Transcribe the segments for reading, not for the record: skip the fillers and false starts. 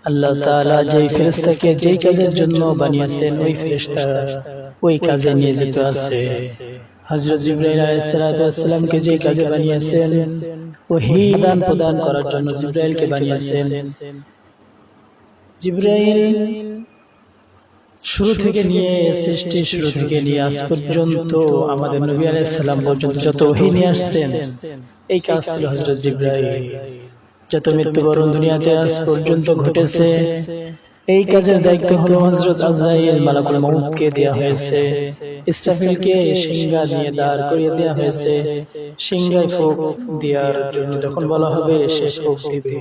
আল্লাহ তাআলা যেই ফেরেশতাকে যেই কাজের জন্য বানিয়েছেন ওই ফেরেশতা ওই কাজে নিয়োজিত আছে। হযরত জিবরাইল আলাইহিস সালাতু ওয়াস সালামকে যেই কাজে বানিয়েছেন ওহী দান প্রদান করার জন্য জিবরাইলকে বানিয়েছেন। জিবরাইল শুরু থেকে নিয়ে সৃষ্টির শুরু থেকে নিয়ে আজ পর্যন্ত আমাদের নবী আলাইহিস সালাম পর্যন্ত যত ওহী নিয়ে আসছেন এই কাজ ছিল হযরত জিবরাইল। যত মৃত্যুবরণ দুনিয়াতে আজ পর্যন্ত ঘটেছে এই কাজের দায়িত্ব হলো হযরত আজরাইল মালাকুল মউতকে দেয়া হয়েছে। ইসরাফিলকে সিংহা দিয়ে দাঁড় করিয়ে দেয়া হয়েছে। সিংহায় ফুঁক দেওয়ার জন্য যখন বলা হবে সে ফুঁক দিবে।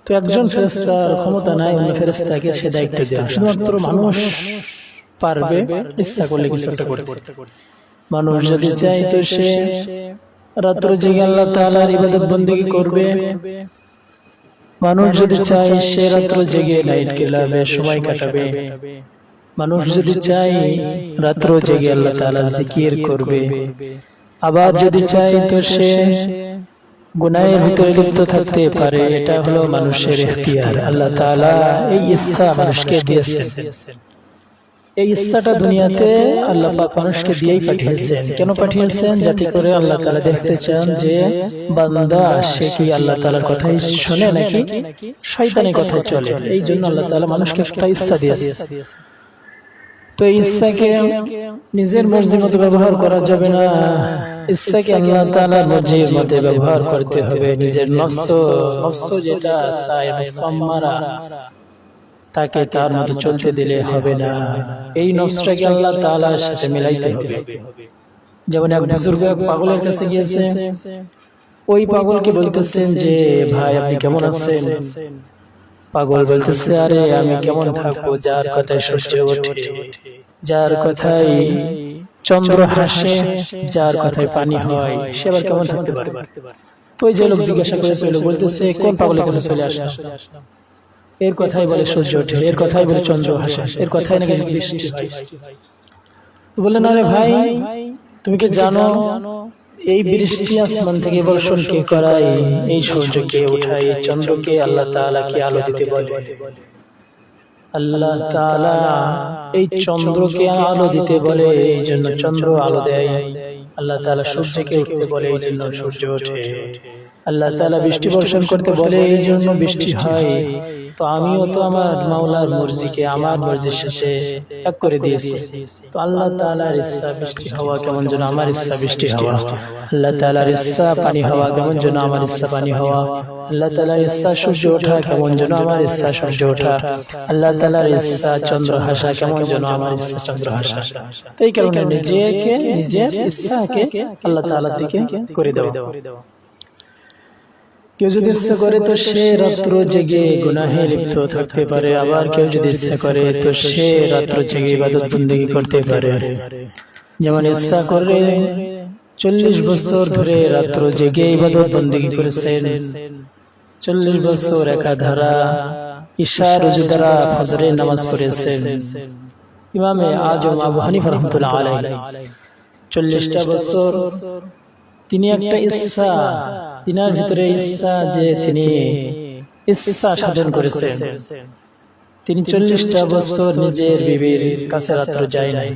তো একজন ফেরেশতার ক্ষমতা নাই অন্য ফেরেশতাকে সে দায়িত্ব দেওয়া। শুধুমাত্র মানুষ পারবে ইচ্ছা করলে কিছু একটা করতে। মানুষ যদি চায় তো সে রাত্র জেগে আল্লাহ তাআলার ইবাদত বন্দেগী করবে। মানুষ যদি চায় সে রাত্র জেগে লাইট খেলাবে সময় কাটাবে। মানুষ যদি চায় রাত্র জেগে আল্লাহ তাআলার জিকির করবে। আবার যদি চায় তো সে গুনাহের ভিতরে লিপ্ত থাকতে পারে। এটা হলো মানুষের ইখতিয়ার। আল্লাহ তাআলা এই ইচ্ছা মানুষকে দিয়েছেন। এই ইচ্ছাটা দুনিয়াতে আল্লাহ পাক মানুষকে দিয়েই পাঠিয়েছেন। কেন পাঠিয়েছেন? যাতে করে আল্লাহ তাআলা দেখতে চান যে বান্দা সে কি আল্লাহ তাআলার কথাই শুনে নাকি শয়তানের কথায় চলে। এই জন্য আল্লাহ তাআলা মানুষকে একটা ইচ্ছা দিয়েছেন। তো এই ইচ্ছাকে নিজের মর্জির মতো ব্যবহার করা যাবে না। ইচ্ছাকে আল্লাহ তাআলার মর্জির মতো ব্যবহার করতে হবে। নিজের নফস যেটা চায় নফসমারা তাকে তার মতো চলতে দিলে হবে না। এই নফসটাকে আল্লাহ তাআলার সাথে মিলাইতে হবে। যেমন এক বুজুর্গ এক পাগলের কাছে গিয়েছে। ওই পাগলকে বলতেছেন যে ভাই আপনি কেমন আছেন? পাগল বলতেছে আরে আমি কেমন থাকবো যার কথায় সূর্য ওঠে, যার কথায় চন্দ্র হাসে, যার কথায় পানি হয়, সে আবার কেমন থাকতে পারে? তো ওই যে লোক জিজ্ঞাসা করেছিল বলতেছে কোন পাগলের কাছে চলে আসলাম? এর কথাই বলে সূর্য ওঠে, এর কথাই বলে চন্দ্র হাসে, এর কথাই নাকি বৃষ্টি হয়। তো বললেন আরে ভাই তুমি কি জানো এই বৃষ্টি আসমান থেকে বর্ষণ কে করায়, এই সূর্যকে ওঠায়, এই চন্দ্রকে আল্লাহ তাআলা কি আলো দিতে বলে। আল্লাহ তাআলা এই চন্দ্রকে আলো দিতে বলে এই জন্য চন্দ্র আলো দেয়। আল্লাহ তাআলা সূর্যকে উঠতে বলে এই জন্য সূর্য ওঠে। আল্লাহ তাআলা বৃষ্টি বর্ষণ করতে বলে এই জন্য বৃষ্টি হয়। তো আমিও তো আমার মাওলার মর্জিকে আমার মর্জির সাথে এক করে দিয়েছি। তো আল্লাহ তাআলার ইচ্ছা বৃষ্টি হওয়া কেমন যেন আমার ইচ্ছা বৃষ্টি হওয়া, আল্লাহ তাআলার ইচ্ছা পানি হওয়া কেমন যেন আমার ইচ্ছা পানি হওয়া, আল্লাহ তাআলার ইচ্ছা সূর্য ওঠা কেমন যেন আমার ইচ্ছা সূর্য ওঠা, আল্লাহ তাআলার ইচ্ছা চন্দ্র হাসা কেমন যেন আমার ইচ্ছা চন্দ্র হাসা। তো এই কারণে নিজেকে নিজের ইচ্ছাকে আল্লাহ তাআলার দিকে করে দেওয়া। কেউ যদি ইচ্ছা করে তো সে রাত্র জেগে গুনাহে লিপ্ত থাকতে পারে। আবার কেউ যদি ইচ্ছা করে তো সে রাত্র জেগে ইবাদত বন্দেগী করতে পারে। যেমন ইচ্ছা করে 40 বছর ধরে রাত্র জেগে ইবাদত বন্দেগী করেছেন, 40 বছর একাধারা ঈশা রুজু দ্বারা ফজরের নামাজ পড়েছেন। ইমামে আজম আবু হানিফা রাহমাতুল্লাহ আলাইহি 40টা বছর তিনি একটা ইচ্ছা, তিনার ভিতরে ইচ্ছা যে তিনি ইচ্ছা সাধন করেছেন। তিনি 40টা বছর নিজের বিবির কাছে রাত্র যায় নাই।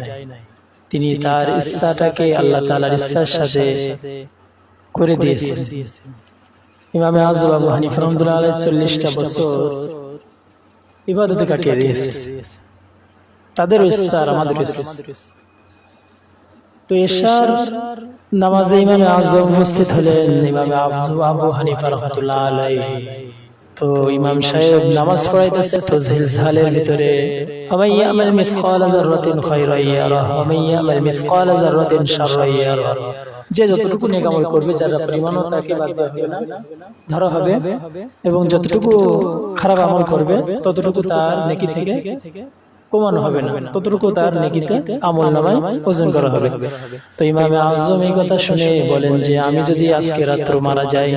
তিনি তার ইচ্ছাটাকে আল্লাহ তাআলার ইচ্ছার সাথে করে দিয়েছেন। ইমামে আযম আবু হানিফা রাহমাতুল্লাহ আলাইহি 40টা বছর ইবাদতে কাটিয়ে দিয়েছেন। তাদের ইচ্ছা আর আমাদের ইচ্ছা। তো এশার নামাজে ইমামে আযম উপস্থিত হলেন ইমামে আবু হানিফা রাহমাতুল্লাহ আলাইহি। তো ইমাম সাহেব নামাজ পড়াইতেছে তো জিলজালের ভিতরে ওয়া ইয়ামাল মিসকালা যাররাতিন খায়রান ইয়ারা ওয়া মান ইয়ামাল মিসকালা যাররাতিন শাররান ইয়ারা। যে যতটুকু নেক আমল করবে যার পরিমাণও তাকে বাদ দেওয়া হবে না, ধরা হবে, এবং যতটুকু খারাপ আমল করবে ততটুকু তার নেকি থেকে কমানো হবে না, ততটুকু তার নেকিতে আমলনামায় ওজন করা হবে। তো ইমামে আযম এই কথা শুনে বলেন যে আমি যদি আজকে রাত্র মারা যাই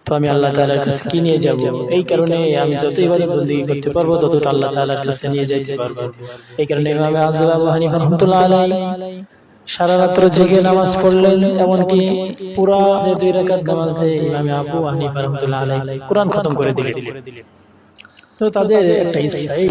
তো আমি আল্লাহ তাআলার কাছে কি নিয়ে যাব? এই কারণে আমি যত ইবাদত বন্দেগী করতে পারবো ততটা আল্লাহ তাআলার কাছে নিয়ে যাইতে পারবো। এই কারণে ইমামে আযম আবু হানিফা রাহমাতুল্লাহ আলাইহি সারা রাত্র জেগে নামাজ পড়লেন, এমনকি পুরা যে 2 রাকাত নামাজে ইমাম আবু হানিফা রাহমাতুল্লাহ আলাইহি কোরআন খতম করে দিলেন। তো তাদের একটা ইচ্ছা